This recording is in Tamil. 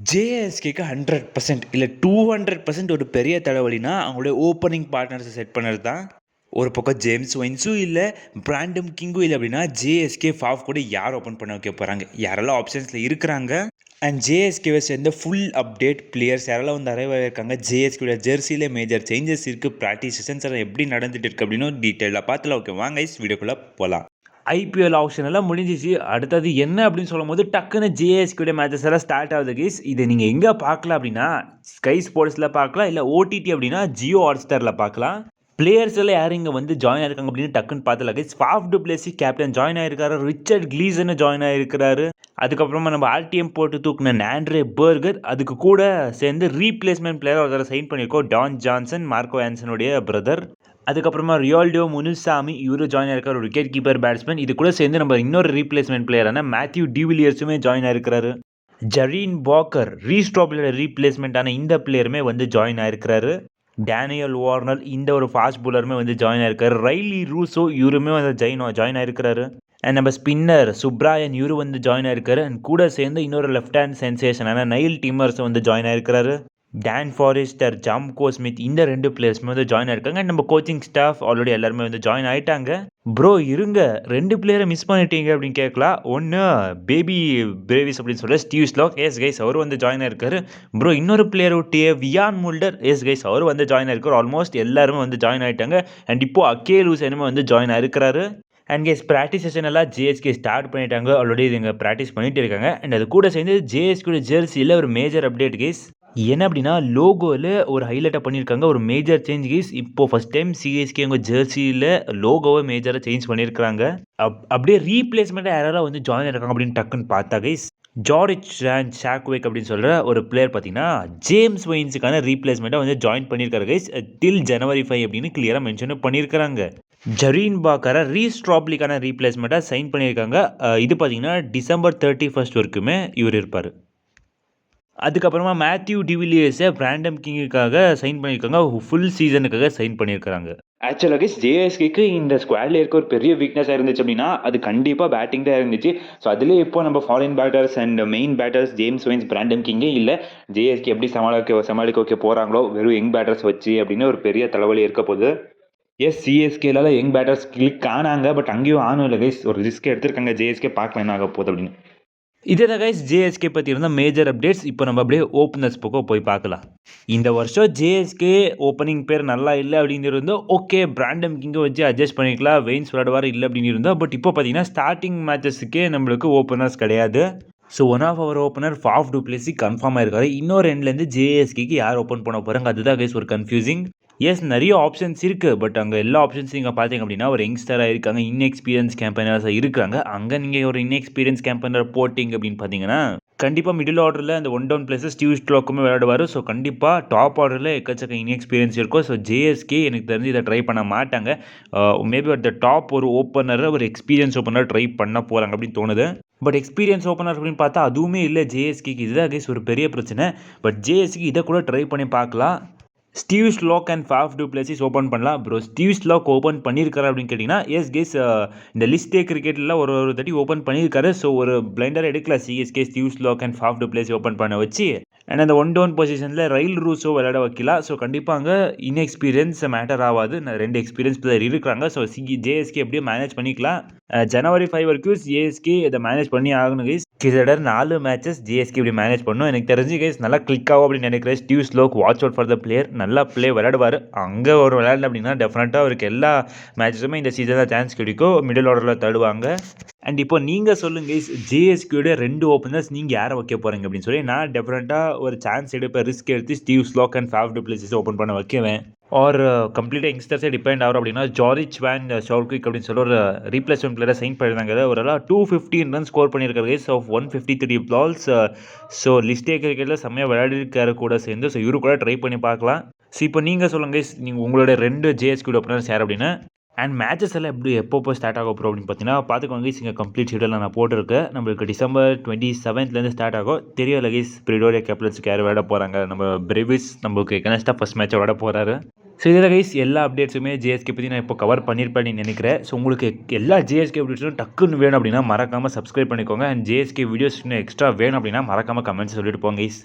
ஜேஎஸ்கேக்கு 100% இல்லை 200% ஒரு பெரிய தலைவலினா அவங்களுடைய ஓப்பனிங் பார்ட்னர்ஸை செட் பண்ணுறது தான். ஒரு பக்கம் ஜேம்ஸ் ஒயின்ஸும் இல்லை, பிராண்டம் கிங்கும் இல்லை அப்படின்னா ஜேஎஸ்கே ஃபாஃப் கூட யார் ஓப்பன் பண்ண வைக்க போகிறாங்க, யாரெல்லாம் ஆப்ஷன்ஸில் இருக்கிறாங்க அண்ட் ஜேஎஸ்கேவை சேர்ந்த ஃபுல் அப்டேட் பிளேயர்ஸ் யாரெல்லாம் வந்து அரைவாக இருக்காங்க, ஜேஎஸ்கேவோட ஜெர்சியில் மேஜர் சேஞ்சஸ் இருக்குது, ப்ராக்டிஸ் செஷன்ஸ் எல்லாம் எப்படி நடந்துட்டு இருக்குது அப்படின்னு டீட்டெயிலாக பார்த்துல. ஓகே வாங்க வீடியோக்குள்ளே போகலாம். ஐபிஎல் ஆப்ஷன் எல்லாம் முடிஞ்சிச்சு. அடுத்தது என்ன அப்படின்னு சொல்லும் போது டக்குன்னு ஜேஎஸ்கேடைய மேட்சஸ் எல்லாம் ஸ்டார்ட் ஆகுது கைஸ். இதை நீங்கள் எங்கே பார்க்கலாம் அப்படின்னா ஸ்கை ஸ்போர்ட்ஸில் பார்க்கலாம், இல்லை ஓடிடி அப்படின்னா ஜியோ ஹாட்ஸ்டாரில் பார்க்கலாம். பிளேயர்ஸ் எல்லாம் யாரும் இங்கே வந்து ஜாயின் ஆயிருக்காங்க அப்படின்னு டக்குன்னு பார்த்தல guys. Faf du Plessis captain join ஆயிருக்காரு, ரிச்சர்ட் கிளீசன் ஜாயின் ஆயிருக்கிறாரு. அதுக்கப்புறமா நம்ம ஆர்டிஎம் போட்டு தூக்குன ஆண்ட்ரே பர்கர், அதுக்கு கூட சேர்ந்து ரீப்ளேஸ்மெண்ட் பிளேயர் ஒருத்தர சைன் பண்ணியிருக்கோம், டான் ஜான்சன், மார்க்கோ ஆன்சனுடைய பிரதர். அதுக்கப்புறமா ரியால்டோ முனுசாமி இவரும் ஜாயின் ஆயிருக்காரு, ஒரு விக்கெட் கீப்பர் பேட்ஸ்மேன். இது கூட சேர்ந்து நம்ம இன்னொரு ரீப்ளேஸ்மெண்ட் பிளேயரான மேத்யூ டிவிலியர்ஸுமே ஜாயின் ஆயிருக்கிறாரு. ஜரீன் பாக்கர் ரீஸ்டாப்லோட ரீப்ளேஸ்மெண்ட்டான இந்த பிளேயருமே வந்து ஜாயின் ஆயிருக்கிறாரு. டேனியல் வார்னர் இந்த ஒரு ஃபாஸ்ட் பவுலருமே வந்து ஜாயின் ஆயிருக்காரு. ரைலி ரூசோ இவருமே வந்து ஜாயின் ஆயிருக்கிறாரு. அண்ட் நம்ம ஸ்பின்னர் சுப்ராயன் இவரு வந்து ஜாயின் ஆயிருக்காரு. அண்ட் கூட சேர்ந்து இன்னொரு லெஃப்ட் ஹேண்ட் சென்சேஷனான நைல் டிம்மர்ஸ் வந்து ஜாயின் ஆயிருக்கிறாரு. டான் ஃபாரஸ்டர், ஜாம்கோ ஸ்மித் இந்த ரெண்டு பிளேயர்ஸுமே வந்து ஜாயின் ஆயிருக்காங்க. அண்ட் நம்ம கோச்சிங் ஸ்டாஃப் ஆல்ரெடி எல்லாருமே வந்து ஜாயின் ஆகிட்டாங்க. ப்ரோ இருங்க, 2 பிளேயரை மிஸ் பண்ணிட்டீங்க அப்படின்னு கேட்கலாம். ஒன்று பேபி பிரேவிஸ் அப்படின்னு சொல்ல ஸ்டீவ் ஸ்லாக், எஸ் கைஸ் அவர் வந்து ஜாயின் ஆயிருக்காரு. ப்ரோ இன்னொரு பிளேயர் விட்டிய வியான் முல்டர், எஸ் கைஸ் அவர் வந்து ஜாயின் ஆயிருக்காரு. ஆல்மோஸ்ட் எல்லாருமே வந்து ஜாயின் ஆகிட்டாங்க. அண்ட் இப்போ அக்கேல் ஹுசைனுமே வந்து ஜாயின் ஆயிருக்கிறாரு. அண்ட் கேஸ் ப்ராக்டிஸ் செஷன் எல்லாம் ஜேஎஸ்கே ஸ்டார்ட் பண்ணிட்டாங்க, ஆல்ரெடி இவங்க ப்ராக்டிஸ் பண்ணிட்டு இருக்காங்க. அண்ட் அது கூட சேர்ந்து ஜேஎஸ்கே ஜெர்சியில் ஒரு மேஜர் அப்டேட் கேஸ் என்ன அப்படின்னா லோகோவில் ஒரு ஹைலைட்டாக பண்ணியிருக்காங்க, ஒரு மேஜர் சேஞ்ச் கேஸ். இப்போ ஃபஸ்ட் டைம் சிஎஸ்கே அவங்க ஜெர்சியில் லோகோவை மேஜராக சேஞ்ச் பண்ணியிருக்காங்க. அப்படியே ரீப்ளேஸ்மெண்ட்டாக யாராவது வந்து ஜாயின் இருக்காங்க அப்படின்னு டக்குன்னு பார்த்தா கைஸ் ஜார்ஜ் ஷாக்வேக் அப்படின்னு சொல்கிற ஒரு பிளேயர் பார்த்தீங்கன்னா ஜேம்ஸ் ஒயின்ஸுக்கான ரீப்ளேஸ்மெண்ட்டாக வந்து ஜாயின் பண்ணியிருக்காரு கைஸ். டில் ஜனவரி 5 அப்படின்னு கிளியராக மென்ஷன் பண்ணியிருக்காங்க. ஜரீன் பாக்கரை ரீஸ்ட்ராப்லிக்கான ரீப்ளேஸ்மெண்ட்டாக சைன் பண்ணியிருக்காங்க. இது பார்த்தீங்கன்னா டிசம்பர் 31 வரைக்குமே இவர் இருப்பார். அதுக்கப்புறமா மேத்யூ டிவிலியர்ஸை பிராண்டம் கிங்குக்காக சைன் பண்ணியிருக்காங்க, ஃபுல் சீசனுக்காக சைன் பண்ணியிருக்காங்க. ஆக்சுவலாக ஜேஎஸ்கேக்கு இந்த ஸ்குவாடில் இருக்க ஒரு பெரிய வீக்னஸாக இருந்துச்சு அப்படின்னா அது கண்டிப்பாக பேட்டிங் தான் இருந்துச்சு. ஸோ அதுலேயே இப்போ நம்ம foreign batters and main batters James Vince, Brandon கிங்கே இல்லை. ஜேஎஸ்கே எப்படி சமாளிக்க வைக்க போகிறாங்களோ வெறும் யங் பேட்டர்ஸ் வச்சு அப்படின்னு ஒரு பெரிய தலைவலி இருக்க போகுது. எஸ் சிஎஸ்கேல யங் பேட்டர்ஸ் கிளிக் ஆனாங்க, பட் அங்கேயும் ஆனும் இல்லை கைஸ், ஒரு ரிஸ்க் எடுத்திருக்காங்க. ஜேஎஸ்கே பார்க்கலாம் என்ன ஆக போகுது அப்படின்னு. இதே தான் கைஸ் ஜேஎஸ்கே பற்றி இருந்தால் மேஜர் அப்டேட்ஸ். இப்போ நம்ம அப்படியே ஓப்பனர்ஸ் பக்கம் போய் பார்க்கலாம். இந்த வருஷம் ஜேஎஸ்கே ஓப்பனிங் பேர் நல்லா இல்லை அப்படின்னு இருந்தோம். ஓகே பிராண்டம் கிங்கை வச்சு அட்ஜஸ்ட் பண்ணிக்கலாம், வெயின்ஸ் விளையாடுவார் இல்லை அப்படின்னு இருந்தோம். பட் இப்போ பார்த்தீங்கன்னா ஸ்டார்டிங் மேட்சஸுக்கே நம்மளுக்கு ஓப்பனர்ஸ் கிடையாது. So one of our opener Faf du Plessis confirm ஆயிருக்காரு. இன்னொரு எண்ட்லேருந்து ஜேஎஸ்கேக்கு யார் ஓப்பன் பண்ண போகிறாங்க அதுதான் கைஸ் ஒரு கன்ஃபியூசிங். எஸ் நிறைய ஆப்ஷன்ஸ் இருக்குது, பட் அங்கே எல்லா ஆப்ஷன்ஸும் நீங்கள் பார்த்தீங்க அப்படின்னா ஒரு யங்ஸ்டராக இருக்காங்க, இன்எக்ஸ்பீரியன்ஸ் கேம்பைனர்ஸாக இருக்கிறாங்க. அங்கே நீங்கள் ஒரு இன்எக்ஸ்பீரியன்ஸ் கேம்பைனர் போட்டிங்க அப்படின்னு பார்த்தீங்கன்னா கண்டிப்பாக மிடில் ஆர்டரில் அந்த ஒன் டவுன் பிளேஸஸ் ஸ்டீவ் ஸ்ட்ரோக்குமே விளையாடுவார். ஸோ கண்டிப்பாக டாப் ஆர்டரில் எக்கச்சக்க இன்எக்ஸ்பீரியன்ஸ் இருக்கும். ஸோ ஜேஎஸ்கே எனக்கு தெரிஞ்சு இதை ட்ரை பண்ண மாட்டாங்க. மேபி அட் த டாப் ஒரு ஓப்பனரை ஒரு எக்ஸ்பீரியன்ஸ் ஓப்பனர் ட்ரை பண்ண போகிறாங்க அப்படின்னு தோணுது. பட் எக்ஸ்பீரியன்ஸ் ஓப்பனர் அப்படின்னு பார்த்தா அதுவுமே இல்லை ஜேஎஸ்கேக்கு. இதுதான் கேஸ் ஒரு பெரிய பிரச்சனை. பட் ஜேஎஸ்கே இதை கூட ட்ரை பண்ணி பார்க்கலாம். Steve slack and Faf to Plessis open பண்ணலாம். ப்ரோ ஸ்டீவ் ஸ்லாக் ஓப்பன் பண்ணியிருக்காரு அப்படின்னு கேட்டிங்கன்னா எஸ் கேஸ் இந்த லிஸ்டே கிரிக்கெட்டில் ஒரு தட்டி ஓப்பன் பண்ணியிருக்காரு. ஸோ ஒரு பிளைண்டர் எடுக்கலாம் CSK Steve slack and Faf to place open பண்ண வச்சு. அண்ட் அந்த ஒன் டவுன் பொசிஷனில் ரைல் ரூஸோ விளையாட வைக்கலாம். ஸோ கண்டிப்பாக அங்கே இன்எக்ஸ்பீரியன்ஸ் மேட்டர் ஆகாது, 2 எக்ஸ்பீரியன்ஸ் பிளேயர் இருக்கிறாங்க. ஸோ ஜேஎஸ்கே எப்படியும் மேனேஜ் பண்ணிக்கலாம். ஜனவரி 5 வரைக்கும் ஜேஎஸ்கே இதை மேனேஜ் பண்ணி ஆகணும் கைஸ். கிட்டத்தட்ட 4 மேட்சஸ் ஜேஎஸ்கே இப்படி மேனேஜ் பண்ணணும். எனக்கு தெரிஞ்சு கைஸ் நல்லா கிளிக் ஆகும் அப்படின்னு நினைக்கிறேன். Steve Shlok watch out for the player, நல்லா பிளே விளையாடுவார். அங்கே ஒரு விளையாடல அப்படின்னா டெஃபினட்டாக அவருக்கு எல்லா மேட்சஸுமே இந்த சீசனில் சான்ஸ் கிடைக்கும், மிடில் ஆர்டரில் தடுவாங்க. அண்ட் இப்போ நீங்கள் சொல்லுங்க கைஸ் ஜேஎஸ்கேயோட 2 ஓப்பனர்ஸ் நீங்கள் யாரை வைக்க போகிறீங்க அப்படின்னு சொல்லி. நான் டெஃபினட்டாக ஒரு சான்ஸ் எடுப்பேன், ரிஸ்க் எடுத்து Steve slack and Faf to Plessis open பண்ண வைக்குவேன். ஆர் கம்ப்ளீட்டாக யங்ஸ்டர்ஸே டிபெண்ட் ஆகும் அப்படின்னா ஜார்ஜ் வேன் ஷவுல்கிக் அப்படின்னு சொல்லி ஒரு ரீப்ளேஸ்மெண்ட் பிளேயரை சைன் பண்ணியிருந்தாங்க. ஒரு 215 ரன் ஸ்கோர் பண்ணியிருக்காரு கைஸ் ஆஃப் 153 பால்ஸ். ஸோ லிஸ்டே கிரிக்கெட்டில் செம்மையாக விளையாடிருக்காரு கூட சேர்ந்து. ஸோ இவரு கூட ட்ரை பண்ணி பார்க்கலாம். ஸோ இப்போ நீங்கள் சொல்லுங்கள் கைஸ் நீங்கள் உங்களோட 2 ஜேஎஸ்கே ஓப்பனர்ஸ் யார் அப்படின்னு. அண்ட் மேட்சஸ் எல்லாம் எப்படி எப்போ ஸ்டார்ட் ஆக போகிறோம் அப்படின்னு பார்த்தீங்கன்னா பார்த்துக்கோங்க கைஸ். இங்கே கம்ப்ளீட் ஷெடியூல் நான் போட்டிருக்கேன். நம்மளுக்கு டிசம்பர் 27 ஸ்டார்ட் ஆகும். தெரியல கைஸ் பிரிடோரியா கேப்டன்ஸுக்கு யார் விளையாட போகிறாங்க. நம்ம பிரேவிஸ் நம்மளுக்கு எகனஸ்டாக ஃபஸ்ட் மேட்சை விளையாட போகிறாரு. ஸோ இதில் கைஸ் எல்லா அப்டேட்ஸுமே ஜேஎஸ்கே பற்றி நான் இப்போ கவர் பண்ணியிருப்பேன்னு நினைக்கிறேன். ஸோ உங்களுக்கு எல்லா ஜேஎஸ்கே அப்டேட்ஸும் டக்குன்னு வேணும் அப்படின்னா மறக்காமல் சப்ஸ்கிரைப் பண்ணிக்கோங்க. அண்ட் ஜேஎஸ்கே வீடியோஸ் இன்னும் எக்ஸ்ட்ரா வேணும் அப்படின்னா மறக்காமல் கமெண்ட்ஸ் சொல்லிட்டு போங்க கைஸ்.